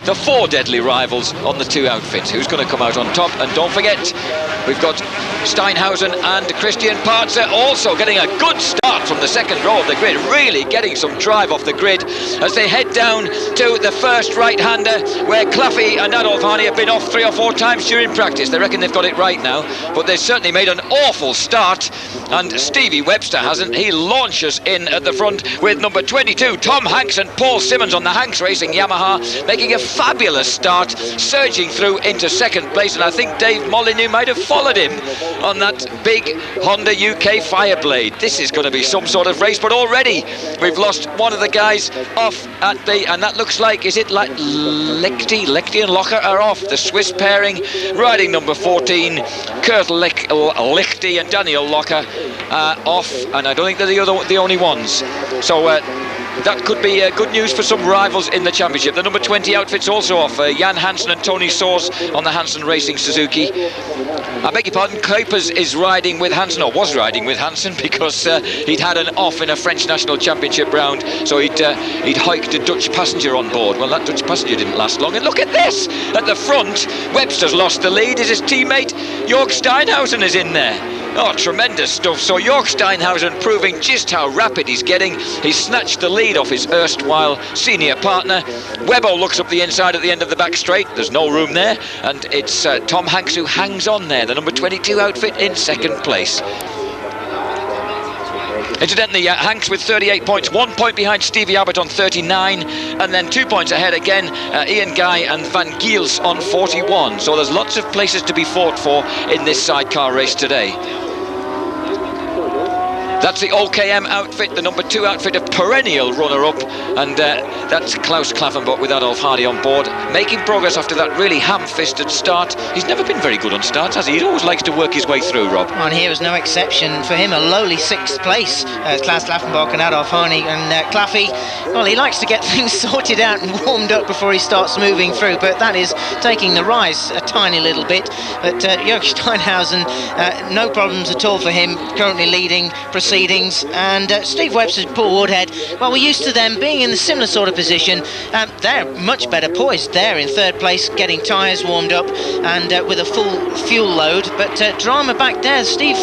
the 4 deadly rivals on the 2 outfits. Who's going to come out on top? And don't forget, we've got Steinhausen and Christian Partzer also getting a good start from the second row of the grid, really getting some drive off the grid as they head down to the first right-hander, where Claffey and Adolf Harney have been off 3 or 4 times during practice. They reckon they've got it right now, but they've certainly made an awful start, and Stevie Webster hasn't. He launches in at the front with number 22 Tom Hanks and Paul Simmons on the Hanks Racing Yamaha, making a fabulous start, surging through into second place, and I think Dave Molyneux might have followed him on that big Honda UK Fireblade. This is going to be some sort of race, but already we've lost one of the guys off at the, and that looks like, is it like Lichty and Locher are off, the Swiss pairing, riding number 14 Kurt Lichty and Daniel Locher off, and I don't think they're the only ones. So that could be good news for some rivals in the championship. The number 20 outfit's also off. Jan Hansen and Tony Soers on the Hansen Racing Suzuki. I beg your pardon, Kuipers is riding with Hansen, or was riding with Hansen, because he'd had an off in a French National Championship round, so he'd hiked a Dutch passenger on board. Well, that Dutch passenger didn't last long, and look at this! At the front, Webster's lost the lead. Is his teammate Jörg Steinhausen is in there. Oh, tremendous stuff. So Jörg Steinhausen proving just how rapid he's getting. He's snatched the lead off his erstwhile senior partner. Webbo looks up the inside at the end of the back straight. There's no room there, and it's Tom Hanks who hangs on there, the number 22 outfit in second place. Incidentally, Hanks with 38 points, 1 point behind Stevie Abbott on 39, and then 2 points ahead again, Ian Guy and Van Giels on 41. So there's lots of places to be fought for in this sidecar race today. That's the OKM outfit, the number 2 outfit, a perennial runner-up, and that's Klaus Klaffenbach with Adolf Hardy on board, making progress after that really ham-fisted start. He's never been very good on starts, has he? He always likes to work his way through, Rob. And here was no exception for him, a lowly 6th place. Klaus Klaffenbach and Adolf Hardy, and Claffey, well, he likes to get things sorted out and warmed up before he starts moving through, but that is taking the rise a tiny little bit. But Jörg Steinhausen, no problems at all for him, currently leading proceedings, and Steve Webster's Paul Woodhead, well, we're used to them being in a similar sort of position. They're much better poised there in 3rd place, getting tyres warmed up and with a full fuel load, but drama back there. Steve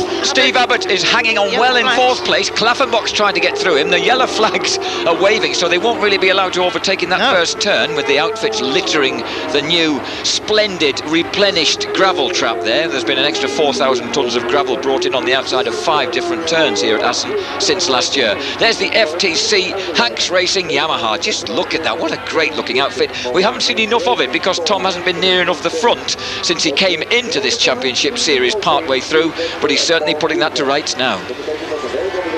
Abbott is hanging on well in 4th place. Klaffenbach's trying to get through him. The yellow flags are waving, so they won't really be allowed to overtake in that first turn, with the outfits littering the new splendid replenished gravel trap there. There's been an extra 4,000 tonnes of gravel brought in on the outside of 5 different turns here at Assen since last year. There's the FTC Hanks Racing Yamaha. Just look at that, what a great looking outfit. We haven't seen enough of it because Tom hasn't been near enough the front since he came into this championship series part way through, but he's certainly putting that to rights now.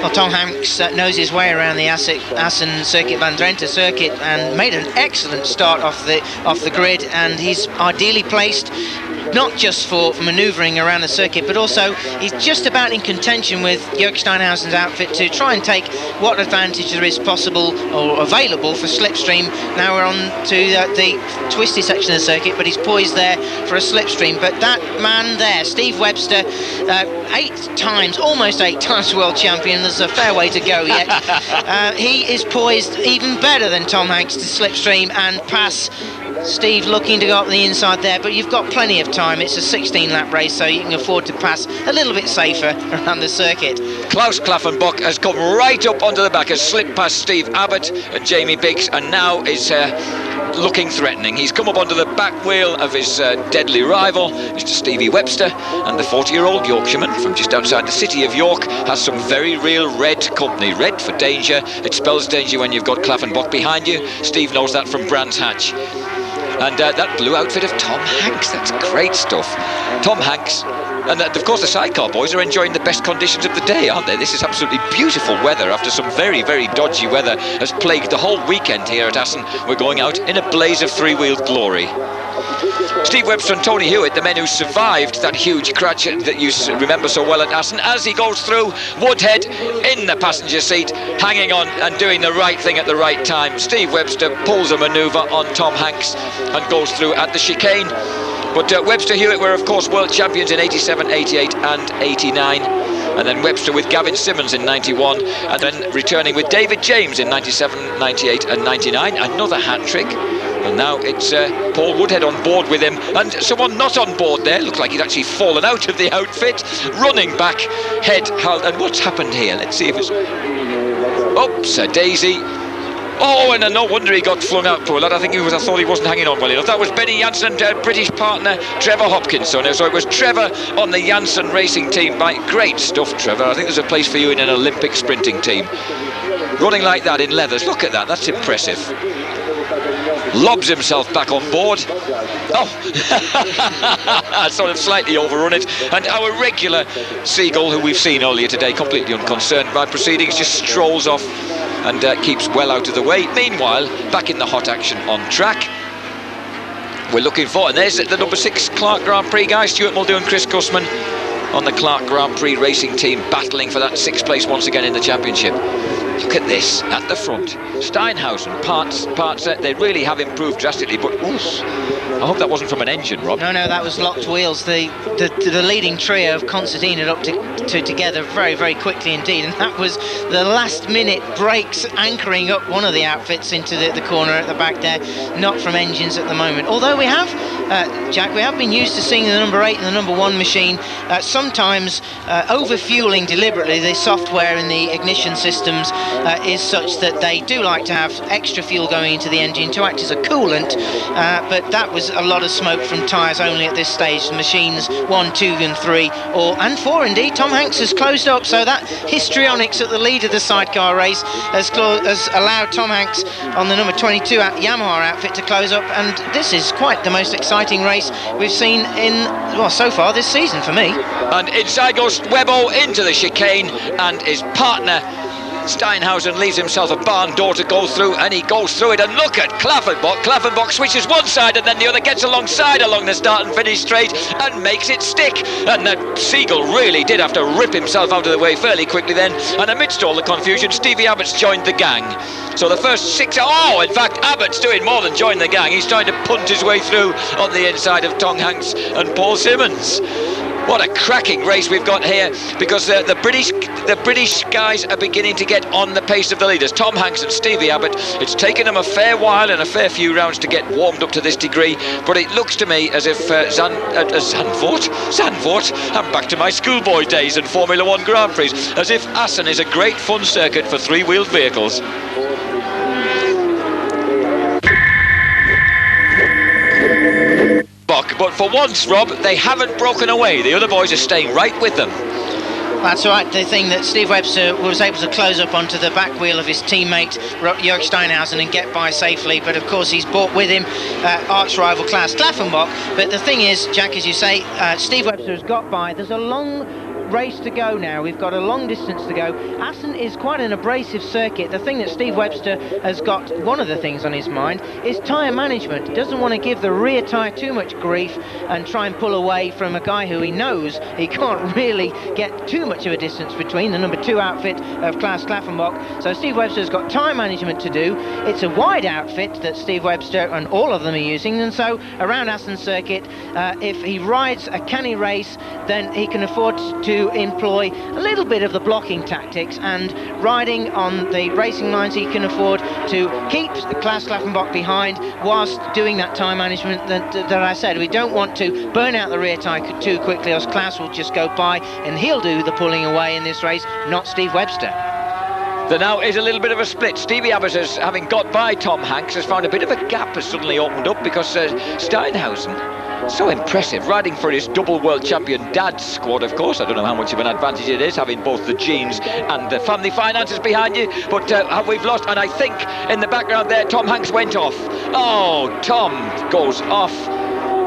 Well, Tom Hanks knows his way around the Assen Circuit Van Drenthe circuit and made an excellent start off the grid, and he's ideally placed not just for manoeuvring around the circuit, but also he's just about in contention with Jörg Steinhausen's outfit to try and take what advantage there is possible or available for slipstream. Now we're on to the twisty section of the circuit, but he's poised there for a slipstream. But that man there, Steve Webster, almost 8 times world champion, there's a fair way to go yet. He is poised even better than Tom Hanks to slipstream and pass Steve, looking to go up the inside there, but you've got plenty of time. It's a 16-lap race, so you can afford to pass a little bit safer around the circuit. Klaus Klaffenbach has come right up onto the back, has slipped past Steve Abbott and Jamie Biggs, and now is looking threatening. He's come up onto the back wheel of his deadly rival, Mr. Stevie Webster, and the 40-year-old Yorkshireman from just outside the city of York has some very real red company. Red for danger. It spells danger when you've got Klaffenbach behind you. Steve knows that from Brands Hatch. And that blue outfit of Tom Hanks, that's great stuff. Tom Hanks, and of course the sidecar boys are enjoying the best conditions of the day, aren't they? This is absolutely beautiful weather after some very, very dodgy weather has plagued the whole weekend here at Assen. We're going out in a blaze of three-wheeled glory. Steve Webster and Tony Hewitt, the men who survived that huge crash that you remember so well at Assen, as he goes through, Woodhead in the passenger seat, hanging on and doing the right thing at the right time. Steve Webster pulls a manoeuvre on Tom Hanks and goes through at the chicane. But Webster Hewitt were, of course, world champions in 87, 88 and 89. And then Webster with Gavin Simmons in 91, and then returning with David James in 97, 98 and 99. Another hat-trick. And now it's Paul Woodhead on board with him, and someone not on board there. Looks like he's actually fallen out of the outfit, running back, head held. And what's happened here? Let's see if it's... Oops, a daisy. Oh, and no wonder he got flung out, poor lad. I thought he wasn't hanging on well enough. That was Benny Jansen, British partner Trevor Hopkins. So it was Trevor on the Jansen racing team. Great stuff, Trevor. I think there's a place for you in an Olympic sprinting team. Running like that in leathers, look at that, that's impressive. Lobs himself back on board. Oh, sort of slightly overrun it. And our regular Seagull, who we've seen earlier today, completely unconcerned by proceedings, just strolls off and keeps well out of the way. Meanwhile, back in the hot action on track, we're looking for, and there's the number 6 Clark Grand Prix guy, Stuart Muldoon and Chris Cussman on the Clark Grand Prix racing team, battling for that 6th place once again in the championship. Look at this at the front. Steinhausen, parts they really have improved drastically, but oof, I hope that wasn't from an engine, Rob. No, that was locked wheels. The leading trio of Considine had up to together very, very quickly indeed, and that was the last minute brakes anchoring up one of the outfits into the corner at the back there, not from engines at the moment. Although we have, Jack, we have been used to seeing the number 8 and the number 1 machine sometimes over-fueling deliberately. The software in the ignition systems is such that they do like to have extra fuel going into the engine to act as a coolant, but that was a lot of smoke from tyres only at this stage. The machines 1, 2 and 3, and 4 indeed. Tom Hanks has closed up, so that histrionics at the lead of the sidecar race has allowed Tom Hanks on the number 22 Yamaha outfit to close up, and this is quite the most exciting race we've seen so far this season for me. And inside goes Webbo into the chicane, and his partner Steinhausen leaves himself a barn door to go through, and he goes through it. And look at Klaffenbach. Klaffenbach switches one side and then the other, gets alongside along the start and finish straight and makes it stick. And that Seagull really did have to rip himself out of the way fairly quickly then. And amidst all the confusion, Stevie Abbott's joined the gang. So the first 6... Oh, in fact, Abbott's doing more than join the gang. He's trying to punt his way through on the inside of Tom Hanks and Paul Simmons. What a cracking race we've got here, because the British guys are beginning to get on the pace of the leaders. Tom Hanks and Stevie Abbott, it's taken them a fair while and a fair few rounds to get warmed up to this degree, but it looks to me as if Zandvoort, I'm back to my schoolboy days in Formula 1 Grand Prix, as if Assen is a great fun circuit for three-wheeled vehicles. But for once, Rob, they haven't broken away. The other boys are staying right with them. That's right, the thing that Steve Webster was able to close up onto the back wheel of his teammate Jörg Steinhausen and get by safely, but of course he's brought with him arch rival Klaus Klaffenbach. But the thing is, Jack, as you say, Steve Webster has got by. There's a long race to go now. We've got a long distance to go. Assen is quite an abrasive circuit. The thing that Steve Webster has got, one of the things on his mind, is tyre management. He doesn't want to give the rear tyre too much grief and try and pull away from a guy who he knows he can't really get too much of a distance between, the number 2 outfit of Klaus Klaffenbach. So Steve Webster's got tyre management to do. It's a wide outfit that Steve Webster and all of them are using, and so around Assen circuit, if he rides a canny race, then he can afford to employ a little bit of the blocking tactics, and riding on the racing lines he can afford to keep Klaus Klaffenbach behind whilst doing that time management that I said. We don't want to burn out the rear tyre too quickly, or Klaus will just go by and he'll do the pulling away in this race, not Steve Webster. There now is a little bit of a split. Stevie Abbott, having got by Tom Hanks, has found a bit of a gap has suddenly opened up, because Steinhausen, so impressive, riding for his double world champion dad's squad, of course. I don't know how much of an advantage it is, having both the genes and the family finances behind you, but we've lost, and I think in the background there, Tom Hanks went off. Oh, Tom goes off.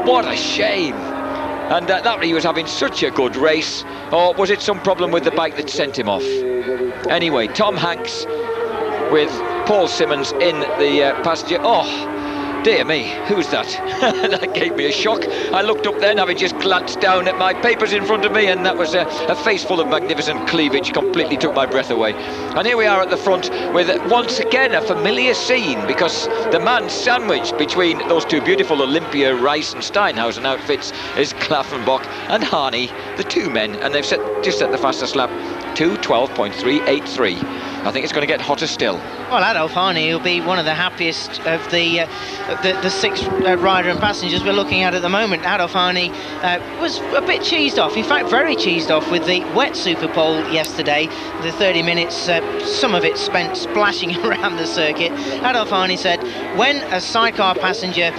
What a shame. And that he was having such a good race. Or was it some problem with the bike that sent him off? Anyway, Tom Hanks with Paul Simmons in the passenger. Oh, dear me, who's that? That gave me a shock. I looked up then, having just glanced down at my papers in front of me, and that was a face full of magnificent cleavage. Completely took my breath away. And here we are at the front with, once again, a familiar scene, because the man sandwiched between those two beautiful Olympia Rice and Steinhausen outfits is Klaffenbach and Harney, the two men, and they've just set the fastest lap, 2:12.383. I think it's going to get hotter still. Well, Adolf Harney will be one of the happiest of the six rider and passengers we're looking at the moment. Adolf Harney was a bit cheesed off, in fact very cheesed off with the wet Super Pole yesterday. The 30 minutes, some of it spent splashing around the circuit. Adolf Harney said when a sidecar passenger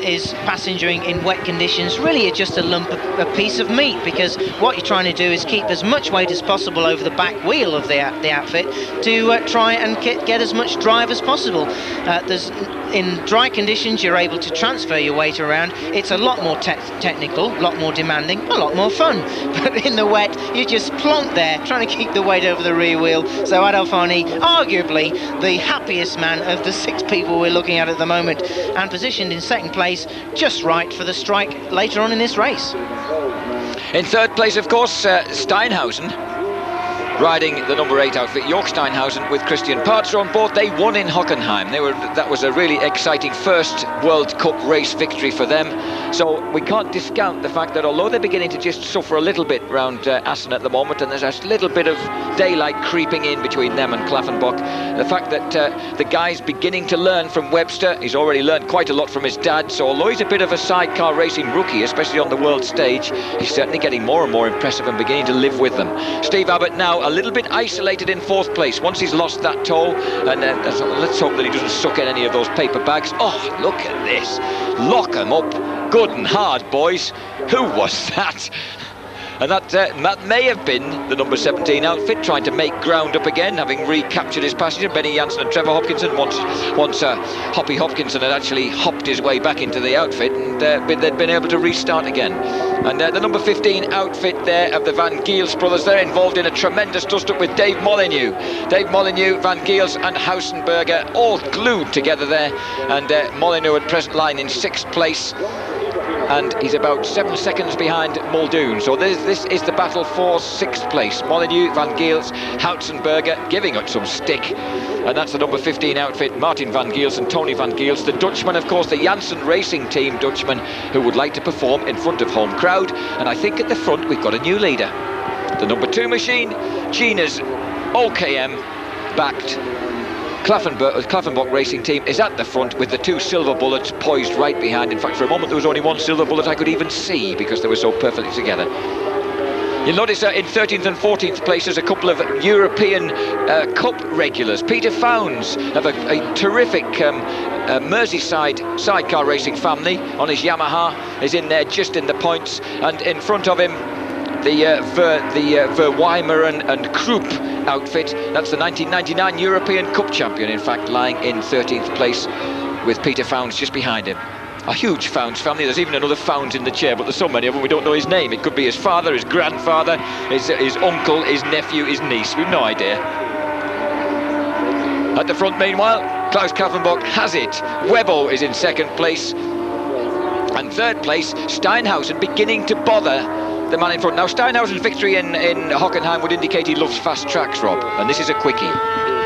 is passengering in wet conditions, really it's just a piece of meat, because what you're trying to do is keep as much weight as possible over the back wheel of the outfit to try and get as much drive as possible. In dry conditions you're able to transfer your weight around. It's a lot more technical, a lot more demanding, a lot more fun. But in the wet you just plonk there trying to keep the weight over the rear wheel. So Adolf Harney, arguably the happiest man of the six people we're looking at the moment, and positioned in second place, just right for the strike later on in this race. In third place, of course, Steinhausen, riding the number 8 outfit, York Steinhausen, with Christian Partzer on board. They won in Hockenheim. That was a really exciting first World Cup race victory for them. So we can't discount the fact that although they're beginning to just suffer a little bit around Assen at the moment, and there's a little bit of daylight creeping in between them and Klaffenbach, the fact that the guy's beginning to learn from Webster. He's already learned quite a lot from his dad, so although he's a bit of a sidecar racing rookie, especially on the world stage, he's certainly getting more and more impressive and beginning to live with them. Steve Abbott now a little bit isolated in fourth place once he's lost that toe, and let's hope that he doesn't suck in any of those paper bags. Oh, look at this. Lock 'em up good and hard, boys. Who was that? And that may have been the number 17 outfit trying to make ground up again, having recaptured his passenger, Benny Janssen and Trevor Hopkinson, once Hoppy Hopkinson had actually hopped his way back into the outfit, and they'd been able to restart again. And the number 15 outfit there of the Van Giels brothers, they're involved in a tremendous dust-up with Dave Molyneux. Dave Molyneux, Van Giels and Hausenberger all glued together there, and Molyneux at present lying in 6th place. And he's about 7 seconds behind Muldoon. So this is the battle for 6th place. Molyneux, Van Giels, Houtzenberger giving it some stick. And that's the number 15 outfit, Martin Van Giels and Tony Van Giels. The Dutchman, of course, the Janssen Racing Team Dutchman, who would like to perform in front of home crowd. And I think at the front we've got a new leader. The number 2 machine, Gina's OKM backed Klaffenbach Racing Team, is at the front with the 2 silver bullets poised right behind. In fact, for a moment there was only 1 silver bullet I could even see because they were so perfectly together. You'll notice in 13th and 14th places a couple of European Cup regulars. Peter Founds of a terrific Merseyside sidecar racing family on his Yamaha is in there just in the points, and in front of him the Verweimer and Krupp outfit. That's the 1999 European Cup champion, in fact, lying in 13th place with Peter Founds just behind him. A huge Founds family. There's even another Founds in the chair, but there's so many of them we don't know his name. It could be his father, his grandfather, his uncle, his nephew, his niece. We've no idea. At the front, meanwhile, Klaus Klaffenbach has it. Webbo is in 2nd place. And 3rd place, Steinhausen beginning to bother the man in front. Now, Steinhausen's victory in Hockenheim would indicate he loves fast tracks, Rob, and this is a quickie.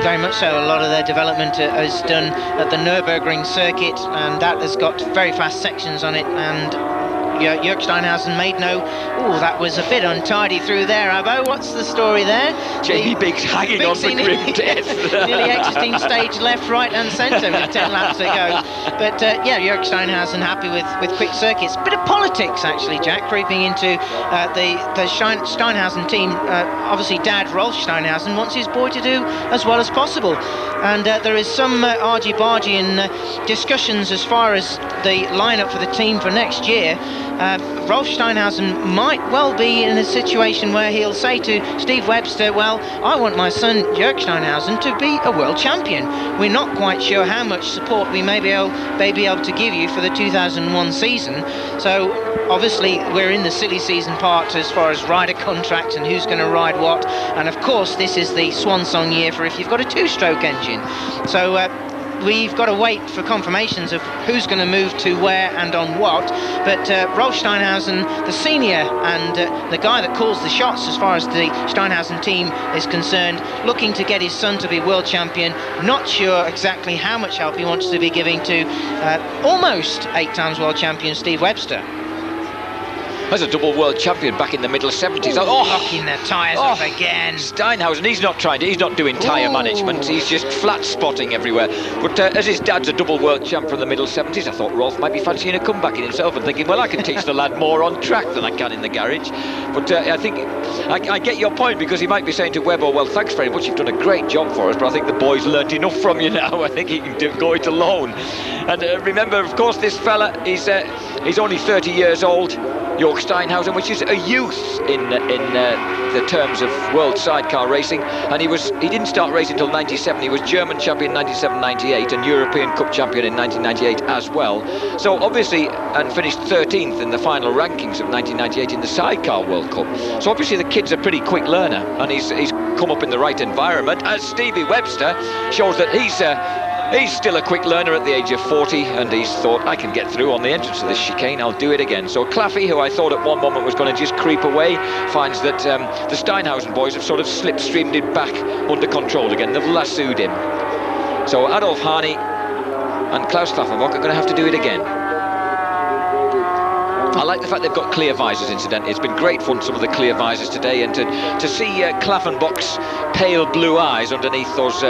Very much so. A lot of their development is done at the Nürburgring circuit, and that has got very fast sections on it, and Jörg Steinhausen made no... Oh, that was a bit untidy through there, Abbo. What's the story there? Jamie Biggs hanging on for grim death. Nearly exiting stage left, right and centre with 10 laps to go. But Jörg Steinhausen happy with quick circuits. Bit of politics, actually, Jack, creeping into the Steinhausen team. Obviously, Dad, Rolf Steinhausen, wants his boy to do as well as possible. And there is some argy-bargy in discussions as far as the lineup for the team for next year. Rolf Steinhausen might well be in a situation where he'll say to Steve Webster, well, I want my son Jörg Steinhausen to be a world champion. We're not quite sure how much support we may be able to give you for the 2001 season. So obviously we're in the silly season part as far as rider contracts and who's going to ride what, and of course this is the swan song year for if you've got a 2-stroke engine. So we've got to wait for confirmations of who's going to move to where and on what, but Rolf Steinhausen, the senior and the guy that calls the shots as far as the Steinhausen team is concerned, looking to get his son to be world champion. Not sure exactly how much help he wants to be giving to almost 8 times world champion Steve Webster. as a double world champion back in the middle 70s. Locking their tyres up again. Steinhausen, he's not doing tyre management, he's just flat spotting everywhere. But as his dad's a double world champ from the middle 70s, I thought Rolf might be fancying a comeback in himself and thinking, well, I can teach the lad more on track than I can in the garage. But I think I get your point, because he might be saying to Webber, well, thanks very much, you've done a great job for us, but I think the boy's learnt enough from you now. I think he can go it alone. And remember, of course, this fella, he's only 30 years old, Jörg Steinhausen, which is a youth in the terms of world sidecar racing. And he didn't start racing until 97. He was German champion 97-98 and European Cup champion in 1998 as well. So obviously, and finished 13th in the final rankings of 1998 in the Sidecar World Cup. So obviously the kid's a pretty quick learner, and he's come up in the right environment, as Stevie Webster shows that he's still a quick learner at the age of 40, and he's thought, I can get through on the entrance of this chicane, I'll do it again. So Claffey, who I thought at one moment was going to just creep away, finds that the Steinhausen boys have sort of slipstreamed him back under control again. They've lassoed him. So Adolf Hani and Klaus Klaffenbach are going to have to do it again. I like the fact they've got clear visors, incidentally. It's been great fun, some of the clear visors today, and to see Klaffenbach's pale blue eyes underneath those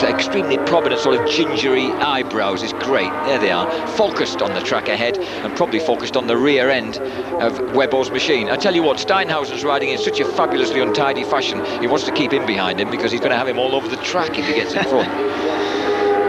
extremely prominent sort of gingery eyebrows is great. There they are, focused on the track ahead and probably focused on the rear end of Webbo's machine. I tell you what, Steinhausen's riding in such a fabulously untidy fashion, he wants to keep him behind him, because he's going to have him all over the track if he gets in front.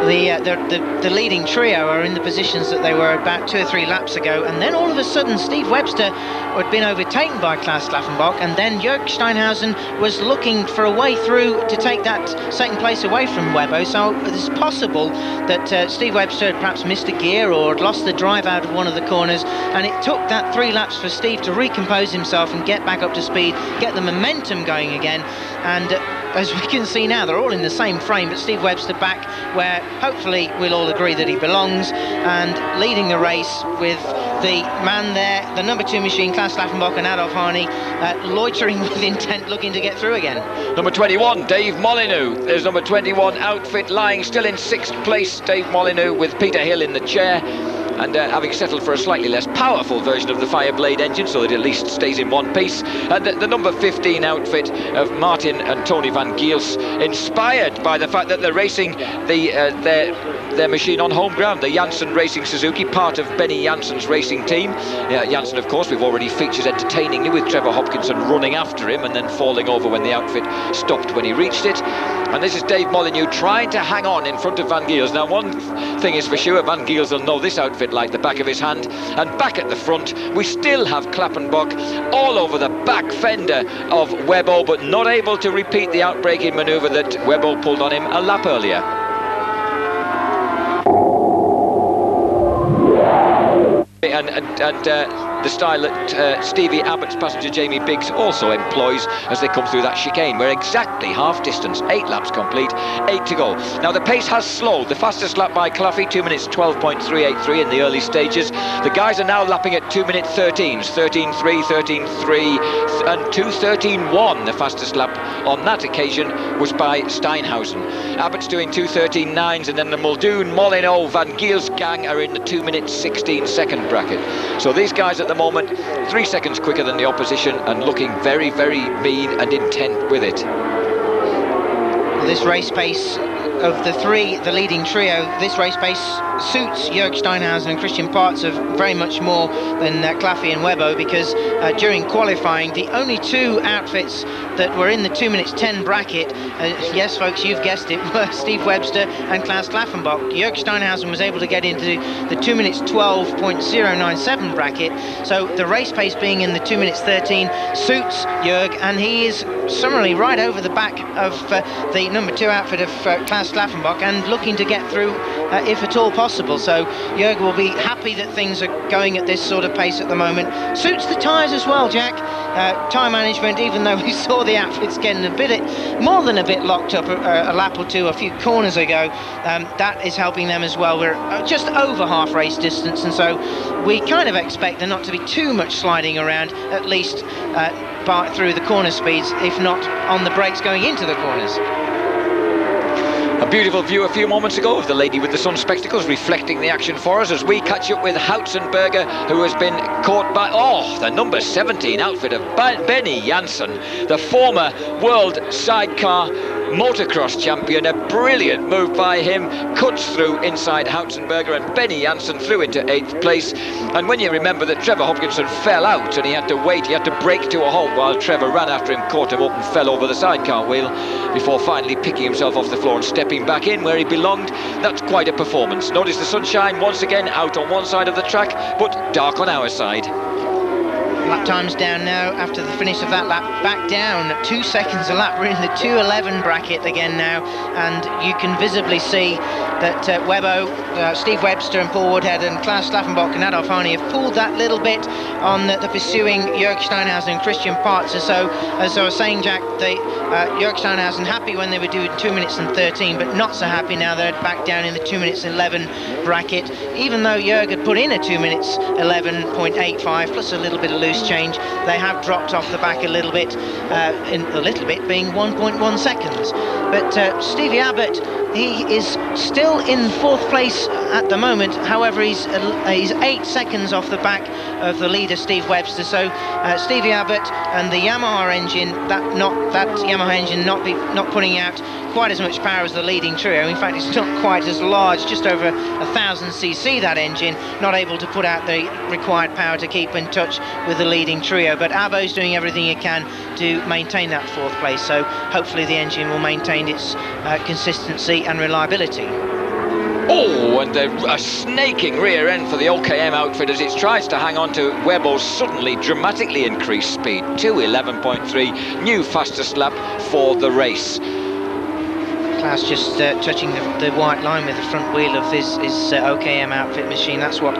The leading trio are in the positions that they were about 2 or 3 laps ago, and then all of a sudden Steve Webster had been overtaken by Klaus Klaffenbach, and then Jörg Steinhausen was looking for a way through to take that second place away from Webbo. So it's possible that Steve Webster had perhaps missed a gear or had lost the drive out of one of the corners, and it took that 3 laps for Steve to recompose himself and get back up to speed, get the momentum going again. And as we can see now, they're all in the same frame, but Steve Webster back where hopefully we'll all agree that he belongs, and leading the race with the man there, the number 2 machine, Klaus Klaffenbach and Adolf Hani, loitering with intent, looking to get through again. Number 21, Dave Molyneux. There's number 21 outfit lying still in 6th place, Dave Molyneux, with Peter Hill in the chair. And having settled for a slightly less powerful version of the Fireblade engine, so that it at least stays in one piece. And the number 15 outfit of Martin and Tony van Giels, inspired by the fact that they're racing their machine on home ground, the Janssen Racing Suzuki, part of Benny Janssen's racing team. Janssen, of course, we've already featured entertainingly with Trevor Hopkinson running after him and then falling over when the outfit stopped when he reached it. And this is Dave Molyneux trying to hang on in front of Van Giels. Now, one thing is for sure, Van Giels will know this outfit like the back of his hand. And back at the front, we still have Klappenbach all over the back fender of Webbo, but not able to repeat the outbraking manoeuvre that Webbo pulled on him a lap earlier. And the style that Stevie Abbott's passenger Jamie Biggs also employs as they come through that chicane. We're exactly half distance, 8 laps complete, 8 to go. Now the pace has slowed. The fastest lap by Claffey, 2 minutes 12.383 in the early stages. The guys are now lapping at 2 minute 13s, 13.3, 13.3 and 2.13.1. The fastest lap on that occasion was by Steinhausen. Abbott's doing 2.13.9s, and then the Muldoon, Molyneux, Van Giels gang are in the 2 minute 16 second bracket. So these guys at the moment 3 seconds quicker than the opposition and looking very, very mean and intent with it. Well, this race pace of the 3, the leading trio, this race pace suits Jörg Steinhausen and Christian Partzer very much more than Claffey and Webbo, because during qualifying the only 2 outfits that were in the 2 minutes 10 bracket, yes folks, you've guessed it, were Steve Webster and Klaus Klaffenbach. Jörg Steinhausen was able to get into the 2 minutes 12.097 bracket, so the race pace being in the 2 minutes 13 suits Jörg, and he is summarily right over the back of the number 2 outfit of Klaus Klaffenbach and looking to get through if at all possible. So Jörg will be happy that things are going at this sort of pace at the moment. Suits the tyres as well, Jack. Tyre management, even though we saw the outfits getting more than a bit locked up a lap or 2 a few corners ago, that is helping them as well. We're just over half race distance, and so we kind of expect there not to be too much sliding around, at least through the corner speeds, if not on the brakes going into the corners. A beautiful view a few moments ago of the lady with the sun spectacles reflecting the action for us as we catch up with Houtzenberger, who has been caught by, the number 17 outfit of Benny Janssen, the former world sidecar motocross champion. A brilliant move by him, cuts through inside Houtzenberger, and Benny Janssen through into 8th place. And when you remember that Trevor Hopkinson fell out and he had to wait, he had to brake to a halt while Trevor ran after him, caught him up and fell over the sidecar wheel before finally picking himself off the floor and stepping back in where he belonged. That's quite a performance. Notice the sunshine once again out on one side of the track, but dark on our side. Lap time's down now after the finish of that lap, back down 2 seconds a lap. We're in the 2:11 bracket again now, and you can visibly see that Steve Webster and Paul Woodhead and Klaus Slaffenbach and Adolf Harney have pulled that little bit on the pursuing Jörg Steinhausen and Christian Partzer. So, as I was saying, Jack, Jörg Steinhausen happy when they were doing 2 minutes and 13, but not so happy now they're back down in the 2 minutes 11 bracket. Even though Jörg had put in a 2 minutes 11.85 plus a little bit of loose change, they have dropped off the back a little bit, being 1.1 seconds. But Stevie Abbott, he is still in 4th place at the moment. However, he's 8 seconds off the back of the leader, Steve Webster. So Stevie Abbott and the Yamaha engine, that Yamaha engine not putting out quite as much power as the leading trio. In fact, it's not quite as large, just over 1000cc, that engine, not able to put out the required power to keep in touch with the leading trio. But Abo's doing everything he can to maintain that 4th place, so hopefully the engine will maintain its consistency and reliability. Oh, and a snaking rear end for the OKM outfit as it tries to hang on to Webbo's suddenly dramatically increased speed. 2:11.3, new fastest lap for the race. Klaus just touching the white line with the front wheel of his OKM outfit machine. That's what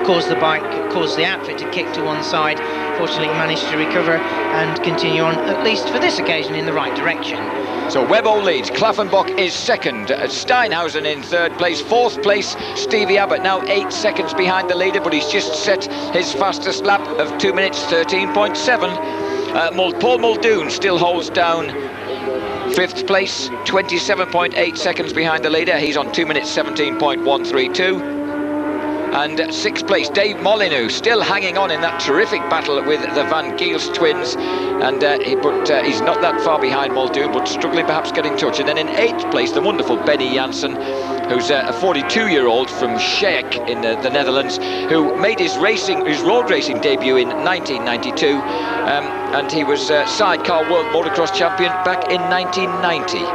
caused the outfit to kick to one side. Fortunately, he managed to recover and continue on, at least for this occasion, in the right direction. So Webbo leads, Klaffenbach is 2nd, Steinhausen in 3rd place, 4th place Stevie Abbott now 8 seconds behind the leader, but he's just set his fastest lap of 2 minutes 13.7. Paul Muldoon still holds down 5th place, 27.8 seconds behind the leader. He's on 2 minutes 17.132. And 6th place, Dave Molyneux, still hanging on in that terrific battle with the Van Giels twins. And he's not that far behind Muldoon, but struggling perhaps getting touch. And then in 8th place, the wonderful Benny Janssen, who's a 42-year-old from Schaek in the Netherlands, who made his road racing debut in 1992. And he was sidecar world motocross champion back in 1990.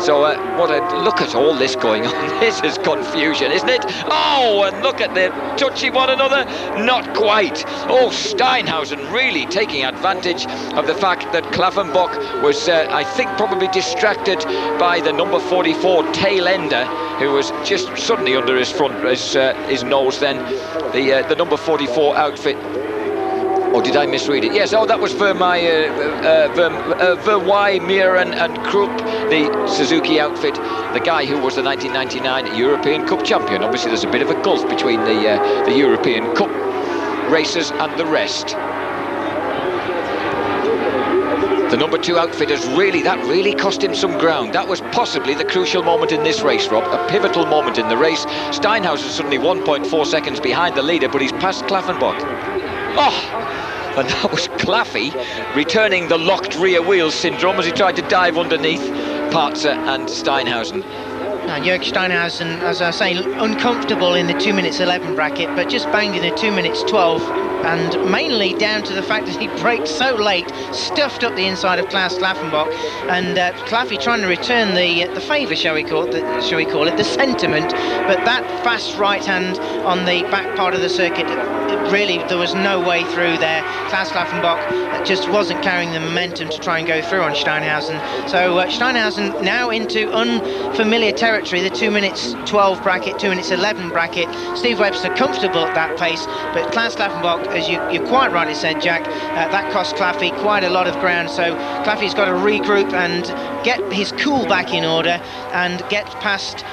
So look at all this going on. This is confusion, isn't it? Oh, and look at them touching one another. Not quite. Oh, Steinhausen really taking advantage of the fact that Klaffenbach was, I think, probably distracted by the number 44 tail ender, who was just suddenly under his nose then. The number 44 outfit. Or did I misread it? Yes, that was Verwey, Mir and Krupp, the Suzuki outfit, the guy who was the 1999 European Cup champion. Obviously, there's a bit of a gulf between the European Cup racers and the rest. The number 2 outfit really cost him some ground. That was possibly the crucial moment in this race, Rob, a pivotal moment in the race. Steinhausen suddenly 1.4 seconds behind the leader, but he's past Klaffenbach. And that was Claffey returning the locked rear wheel syndrome as he tried to dive underneath Partzer and Steinhausen. Now, Jörg Steinhausen, as I say, uncomfortable in the 2 minutes 11 bracket, but just banged in a 2 minutes 12, and mainly down to the fact that he braked so late, stuffed up the inside of Klaus Klaffenbach, and Claffey trying to return the favour, shall we call it, the sentiment, but that fast right hand on the back part of the circuit, really there was no way through there. Klaus Klaffenbach just wasn't carrying the momentum to try and go through on Steinhausen. So Steinhausen now into unfamiliar territory, the 2 minutes 12 bracket, 2 minutes 11 bracket. Steve Webster comfortable at that pace, but Klaus Klaffenbach, as you quite rightly said, Jack, that cost Claffey quite a lot of ground. So Claffey's got to regroup and get his cool back in order and get past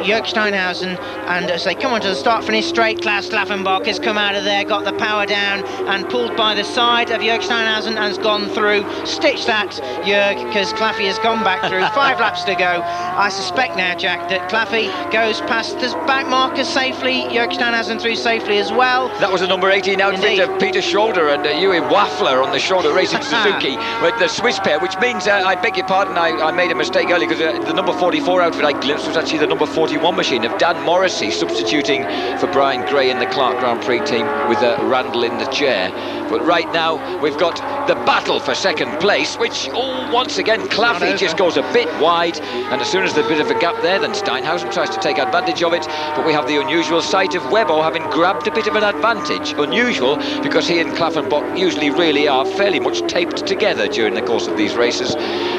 Jörg Steinhausen, and as they come onto the start-finish straight, Klaus Klaffenbach has come out of there, got the power down and pulled by the side of Jörg Steinhausen and has gone through. Stitch that, Jörg, because Claffey has gone back through. 5 laps to go. I suspect now, Jack, that Claffey goes past the back marker safely, Jörg Steinhausen through safely as well. That was the number 18 outfit of Peter Schroeder and Ewan Waffler on the Schroeder Racing Suzuki with the Swiss pair, which means, I beg your pardon, I made a mistake earlier, because the number 44 outfit I glimpsed was actually the number 41 machine of Dan Morrissey, substituting for Brian Gray in the Clark Grand Prix team with Randall in the chair. But right now we've got the battle for second place, which once again Claffey just goes a bit wide, and as soon as there's a bit of a gap there, then Steinhausen tries to take advantage of it. But we have the unusual sight of Webbo having grabbed a bit of an advantage. Unusual because he and Klaffenbach usually really are fairly much taped together during the course of these races.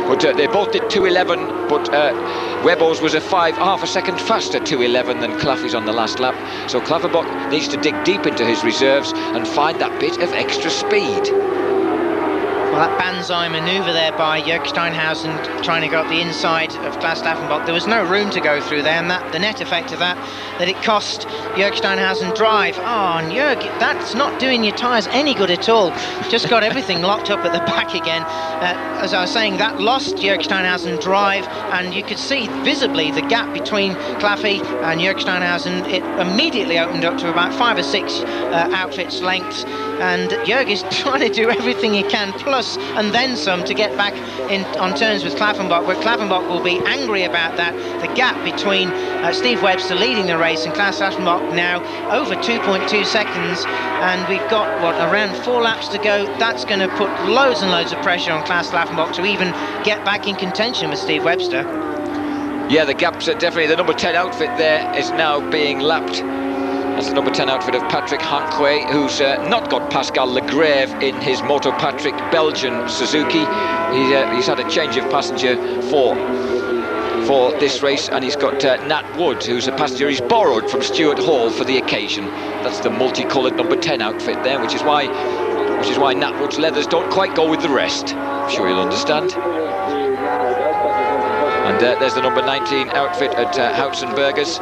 But they both did 2:11, but Webbo's was half a second faster 2:11 than Claffey's on the last lap. So Klaffenbach needs to dig deep into his reserves and find that bit of extra speed. Well, that banzai manoeuvre there by Jörg Steinhausen trying to go up the inside of Klaus Klaffenbach, there was no room to go through there, and the net effect of that it cost Jörg Steinhausen drive. Oh, and Jörg, that's not doing your tyres any good at all. Just got everything locked up at the back again. As I was saying, that lost Jörg Steinhausen drive, and you could see visibly the gap between Claffey and Jörg Steinhausen. It immediately opened up to about 5 or 6 outfits lengths, and Jörg is trying to do everything he can, plus and then some, to get back on terms with Klaffenbach, where Klaffenbach will be angry about that. The gap between Steve Webster leading the race and Klaus Klaffenbach now over 2.2 seconds, and we've got around 4 laps to go. That's going to put loads and loads of pressure on Klaus Klaffenbach to even get back in contention with Steve Webster. Yeah, the gaps are definitely, the number 10 outfit there is now being lapped. That's the number 10 outfit of Patrick Hanque, who's not got Pascal Legrave in his Moto Patrick Belgian Suzuki. He's had a change of passenger for this race, and he's got Nat Wood, who's a passenger he's borrowed from Stuart Hall for the occasion. That's the multicoloured number 10 outfit there, which is why Nat Wood's leathers don't quite go with the rest. I'm sure you'll understand. And there's the number 19 outfit at Hautzenberger's.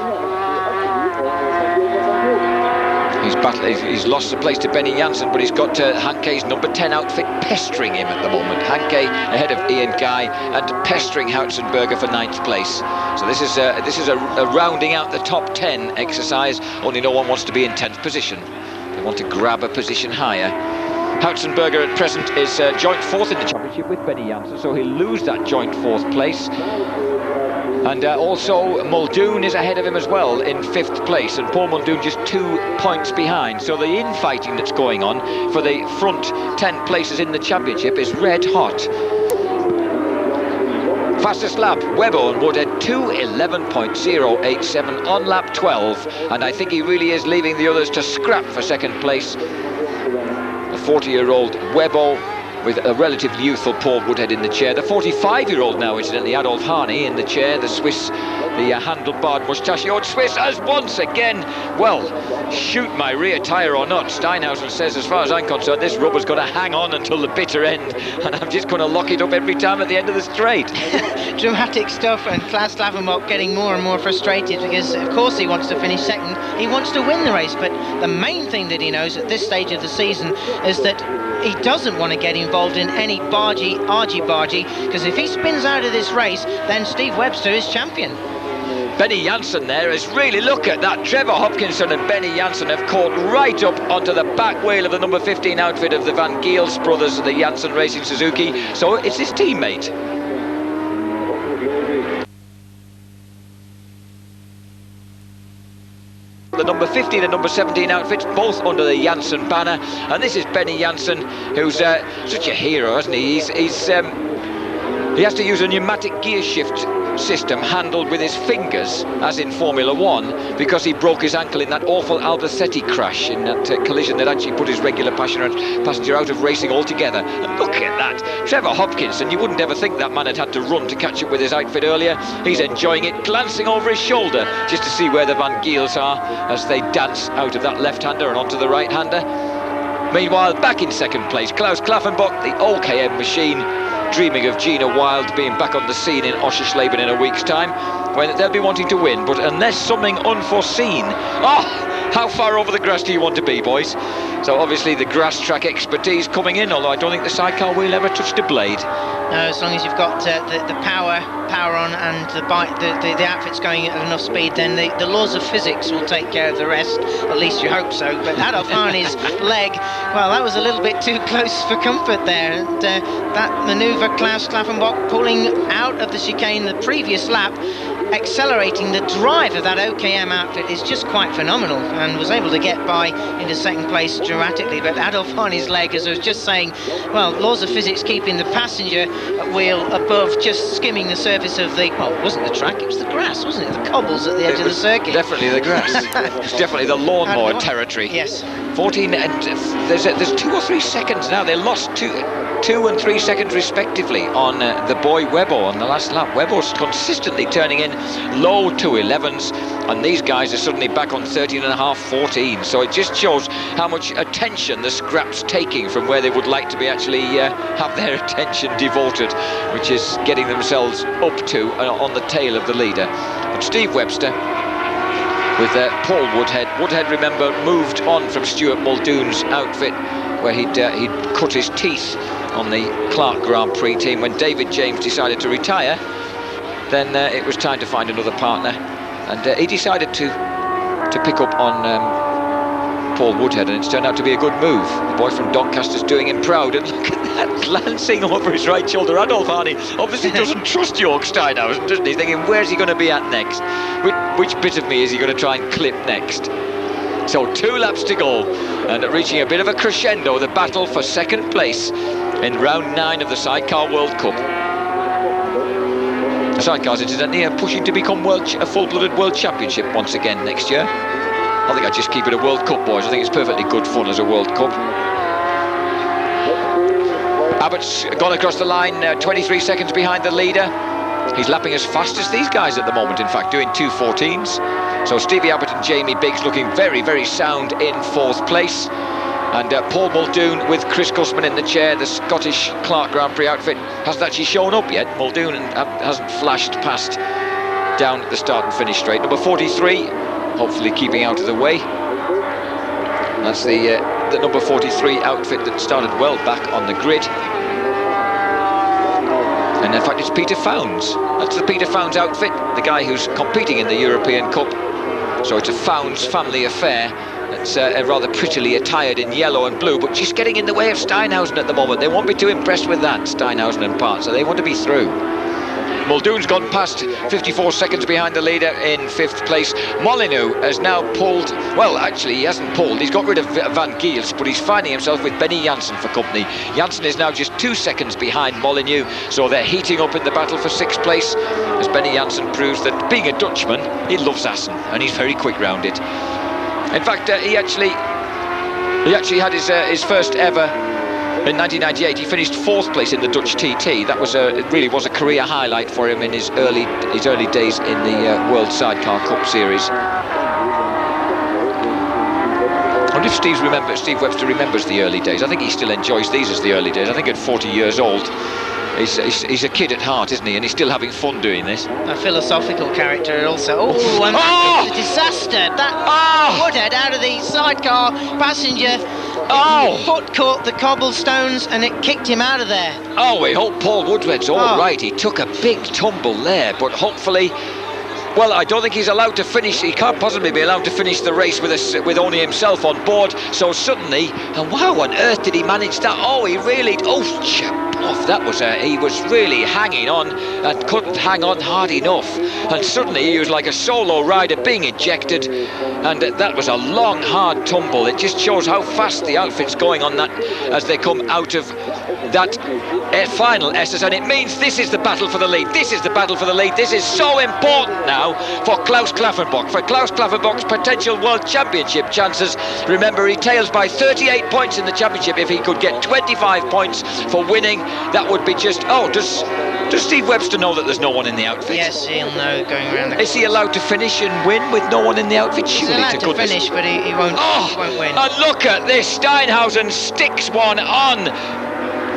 He's lost the place to Benny Janssen, but he's got Hanke's number 10 outfit pestering him at the moment. Hanke ahead of Ian Guy and pestering Hautzenberger for 9th place. So this is a rounding out the top 10 exercise. Only no one wants to be in 10th position. They want to grab a position higher. Hautzenberger at present is joint 4th in the championship with Benny Janssen, so he'll lose that joint 4th place. And also Muldoon is ahead of him as well in 5th place, and Paul Muldoon just 2 points behind. So the infighting that's going on for the front 10 places in the championship is red hot. Fastest lap, Webbo and Woodhead 2:11.087 on lap 12, and I think he really is leaving the others to scrap for second place. The 40-year-old Webbo with a relatively youthful Paul Woodhead in the chair. The 45-year-old now, incidentally, Adolf Harney in the chair. The Swiss, the handlebarred mustachioed Swiss has once again, well, shoot my rear tyre or not. Steinhausen says, as far as I'm concerned, this rubber's going to hang on until the bitter end, and I'm just going to lock it up every time at the end of the straight. Dramatic stuff, and Klaus Klaffenbach getting more and more frustrated because, of course, he wants to finish second. He wants to win the race, but the main thing that he knows at this stage of the season is that he doesn't want to get involved in any argy-bargy, because if he spins out of this race, then Steve Webster is champion. Benny Janssen there is really, look at that. Trevor Hopkinson and Benny Janssen have caught right up onto the back wheel of the number 15 outfit of the Van Giels brothers of the Janssen Racing Suzuki. So it's his teammate. The number 15 and number 17 outfits, both under the Janssen banner, and this is Benny Janssen, who's such a hero, isn't he? He has to use a pneumatic gear shift system handled with his fingers, as in Formula 1, because he broke his ankle in that awful Albacete crash, in that collision that actually put his regular passenger out of racing altogether. And look at that, Trevor Hopkinson, you wouldn't ever think that man had to run to catch up with his outfit earlier. He's enjoying it, glancing over his shoulder just to see where the Van Giels are as they dance out of that left-hander and onto the right-hander. Meanwhile, back in second place, Klaus Klaffenbach, the OKM machine, dreaming of Gina Wild being back on the scene in Oschersleben in a week's time, when they'll be wanting to win. But unless something unforeseen, how far over the grass do you want to be, boys? So obviously the grass track expertise coming in, although I don't think the sidecar wheel ever touched a blade. No, as long as you've got the power on and the outfit's going at enough speed, then the laws of physics will take care of the rest. At least you hope so. But Adolf Harney's leg, well, that was a little bit too close for comfort there. And that manoeuvre, Klaus Klaffenbach pulling out of the chicane the previous lap, accelerating the drive of that OKM outfit is just quite phenomenal, and was able to get by into second place dramatically. But Adolf Harney's leg, as I was just saying, well, laws of physics keeping the passenger wheel above, just skimming the surface of the, well, it wasn't the track, it was the grass, wasn't it? The cobbles at the edge of the circuit. Definitely the grass. It's definitely the lawnmower territory. Yes. 14, and there's 2 or 3 seconds now. They lost 2 and 3 seconds respectively on the boy Webbo on the last lap. Webbo's consistently turning in low 2.11s, and these guys are suddenly back on 13.5, 14. So it just shows how much attention the scrap's taking from where they would like to be actually have their attention devoted, which is getting themselves up to on the tail of the leader. But Steve Webster with Paul Woodhead. Woodhead, remember, moved on from Stuart Muldoon's outfit, where he'd cut his teeth on the Clark Grand Prix team. When David James decided to retire, then it was time to find another partner, and he decided to pick up on Paul Woodhead, and it's turned out to be a good move. The boy from Doncaster's doing him proud, and look at that, glancing over his right shoulder. Adolf Harney obviously doesn't trust Jörg Steinhausen, doesn't he? He's thinking, where's he going to be at next? Which bit of me is he going to try and clip next? So 2 laps to go, and reaching a bit of a crescendo, the battle for second place in round 9 of the Sidecar World Cup. The sidecars, incidentally, are pushing to become a full-blooded World Championship once again next year. I think I'd just keep it a World Cup, boys. I think it's perfectly good fun as a World Cup. Abbott's gone across the line, 23 seconds behind the leader. He's lapping as fast as these guys at the moment, in fact, doing 2:14s. So Stevie Abbott and Jamie Biggs looking very, very sound in 4th place. And Paul Muldoon with Chris Cussman in the chair. The Scottish Clark Grand Prix outfit hasn't actually shown up yet. Muldoon hasn't flashed past down at the start and finish straight. Number 43, hopefully keeping out of the way. That's the number 43 outfit that started well back on the grid. And in fact, it's Peter Founds. That's the Peter Founds outfit, the guy who's competing in the European Cup. So it's a Founds family affair. It's rather prettily attired in yellow and blue, but just getting in the way of Steinhausen at the moment. They won't be too impressed with that, Steinhausen and Part, so they want to be through. Muldoon's gone past, 54 seconds behind the leader in 5th place. Molyneux has now pulled, well, actually he hasn't pulled, he's got rid of Van Giels, but he's finding himself with Benny Janssen for company. Janssen is now just 2 seconds behind Molyneux, so they're heating up in the battle for 6th place, as Benny Janssen proves that being a Dutchman, he loves Assen, and he's very quick round it. In fact, he actually had his first ever in 1998. He finished 4th place in the Dutch TT. That was it really was a career highlight for him in his early days in the World Sidecar Cup Series. I wonder if Steve Webster remembers the early days. I think he still enjoys these as the early days. I think at 40 years old, he's a kid at heart, isn't he? And he's still having fun doing this. A philosophical character also. Oh, and it's a disaster. That Woodhead out of the sidecar, passenger. Foot caught the cobblestones and it kicked him out of there. Oh, we hope Paul Woodhead's all right. He took a big tumble there, but hopefully... Well, I don't think he's allowed to finish. He can't possibly be allowed to finish the race with only himself on board. So suddenly, and how on earth did he manage that? Oh, he really... Oh, off. That was he was really hanging on and couldn't hang on hard enough, and suddenly he was like a solo rider being ejected, and that was a long hard tumble. It just shows how fast the outfit's going on that as they come out of that final SS, and it means this is the battle for the lead. This is the battle for the lead. This is so important now for Klaus Klaffenbach, for Klaus Klaffenbach's potential World Championship chances. Remember, he tails by 38 points in the championship. If he could get 25 points for winning, that would be just... Oh, does Steve Webster know that there's no one in the outfit? Yes, he'll know going around the... Is he allowed to finish and win with no one in the outfit? Surely, he's allowed to finish, but he won't win. And look at this, Steinhausen sticks one on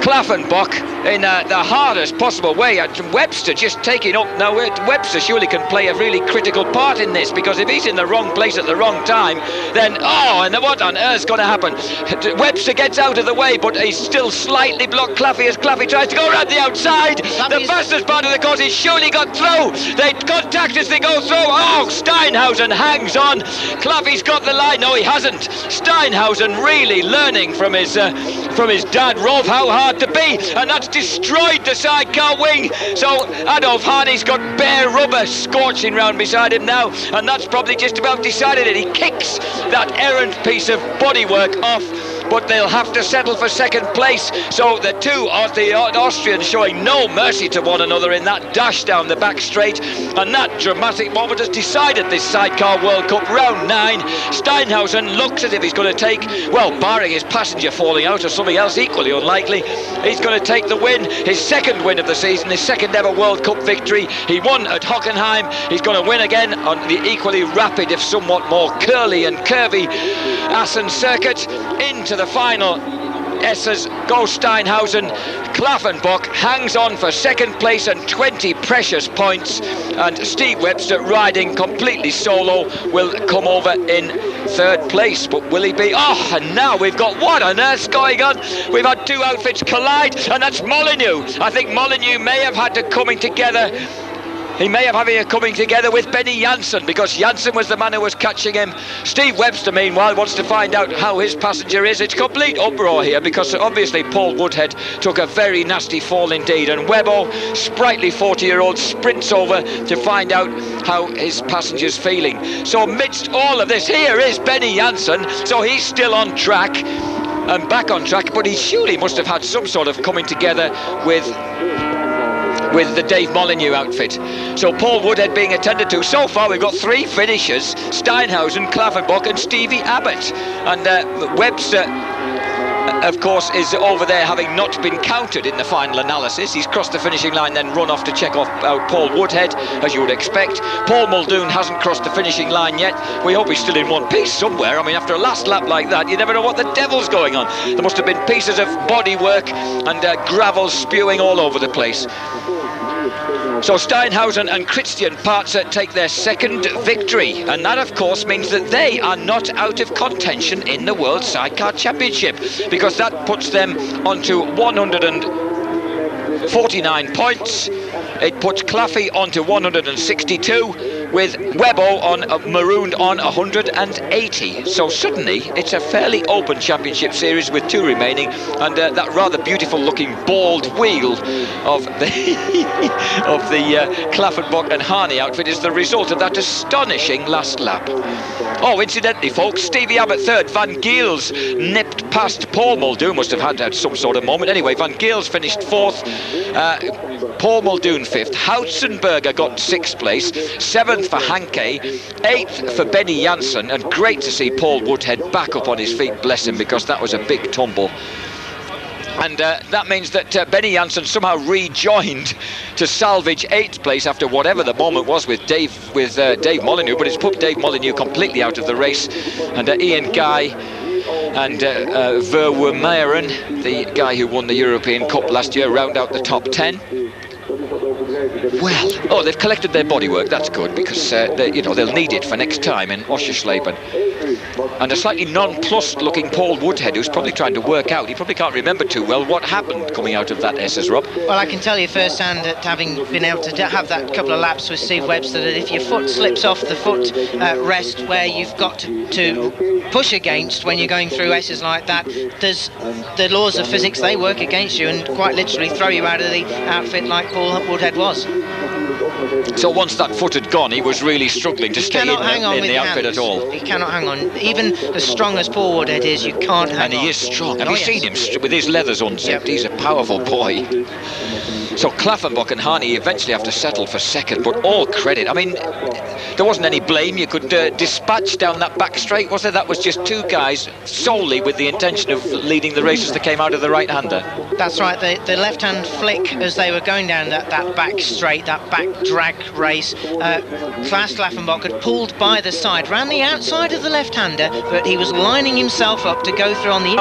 Klaffenbach. in the hardest possible way. Webster just taking up. Now, Webster surely can play a really critical part in this, because if he's in the wrong place at the wrong time, then, and what on earth's going to happen? Webster gets out of the way, but he's still slightly blocked Claffey as Claffey tries to go around the outside. The fastest part of the course, he's surely got through. They contact as they go through. Oh, Steinhausen hangs on. Claffey's got the line. No, he hasn't. Steinhausen really learning from his dad, Rolf, how hard to be, and that's destroyed the sidecar wing. So Adolf Harney's got bare rubber scorching round beside him now, and that's probably just about decided it. He kicks that errant piece of bodywork off, but they'll have to settle for second place. So the Austrians showing no mercy to one another in that dash down the back straight, and that dramatic moment has decided this Sidecar World Cup. Round 9, Steinhausen looks as if he's going to take, well, barring his passenger falling out or something else equally unlikely, he's going to take the win, his second win of the season, his second ever World Cup victory. He won at Hockenheim, he's going to win again on the equally rapid, if somewhat more curly and curvy, Assen circuit. Into the final S's go Steinhausen. Klaffenbach hangs on for second place and 20 precious points, and Steve Webster, riding completely solo, will come over in third place. But will he be? And now we've got, what on earth's going on? We've had two outfits collide, and that's Molyneux. I think Molyneux may have had to coming together. He may have having a coming together with Benny Janssen, because Janssen was the man who was catching him. Steve Webster, meanwhile, wants to find out how his passenger is. It's complete uproar here, because obviously Paul Woodhead took a very nasty fall indeed, and Webbo, sprightly 40-year-old, sprints over to find out how his passenger's feeling. So amidst all of this, here is Benny Janssen. So he's still on track and back on track, but he surely must have had some sort of coming together with the Dave Molyneux outfit. So Paul Woodhead being attended to. So far we've got 3 finishers: Steinhausen, Klaffenbach and Stevie Abbott. And Webster, of course, is over there having not been counted in the final analysis. He's crossed the finishing line, then run off to check out Paul Woodhead, as you would expect. Paul Muldoon hasn't crossed the finishing line yet. We hope he's still in one piece somewhere. I mean, after a last lap like that, you never know what the devil's going on. There must have been pieces of bodywork and gravel spewing all over the place. So Steinhausen and Christian Partzer take their second victory, and that of course means that they are not out of contention in the World Sidecar Championship, because that puts them onto 149 points. It puts Claffey onto 162, with Webbo on marooned on 180. So suddenly it's a fairly open championship series with 2 remaining, and that rather beautiful looking bald wheel of the Klaffenbach and Harney outfit is the result of that astonishing last lap. Oh, incidentally folks, Stevie Abbott third, Van Giels nipped past Paul Muldoon, must have had some sort of moment. Anyway, Van Giels finished 4th, Paul Muldoon 5th, Hautzenberger got 6th place, 7th for Hanke, 8th for Benny Janssen, and great to see Paul Woodhead back up on his feet, bless him, because that was a big tumble. And that means that Benny Janssen somehow rejoined to salvage 8th place after whatever the moment was with Dave Molyneux, but it's put Dave Molyneux completely out of the race, and Ian Guy and Verwoerdmeijer, the guy who won the European Cup last year, round out the top 10. Well, they've collected their bodywork. That's good, because they'll need it for next time in Oschersleben. And a slightly nonplussed looking Paul Woodhead, who's probably trying to work out. He probably can't remember too well what happened coming out of that S's, Rob. Well, I can tell you firsthand that having been able to have that couple of laps with Steve Webster, that if your foot slips off the foot rest where you've got to push against when you're going through S's like that, there's the laws of physics, they work against you and quite literally throw you out of the outfit like Paul Woodhead was. So once that foot had gone, he was really struggling to stay in the outfit at all. He cannot hang on. Even as strong as Paul Woodhead is, you can't hang on. And he is strong. Have you seen him with his leathers unzipped? Yep. He's a powerful boy. So Klaffenbach and Harney eventually have to settle for second, but all credit. I mean, there wasn't any blame you could dispatch down that back straight, was there? That was just 2 guys solely with the intention of leading the race as they came out of the right-hander. That's right, the left-hand flick as they were going down that back straight, that back drag race. Klaas Klaffenbach had pulled by the side, ran the outside of the left-hander, but he was lining himself up to go through on the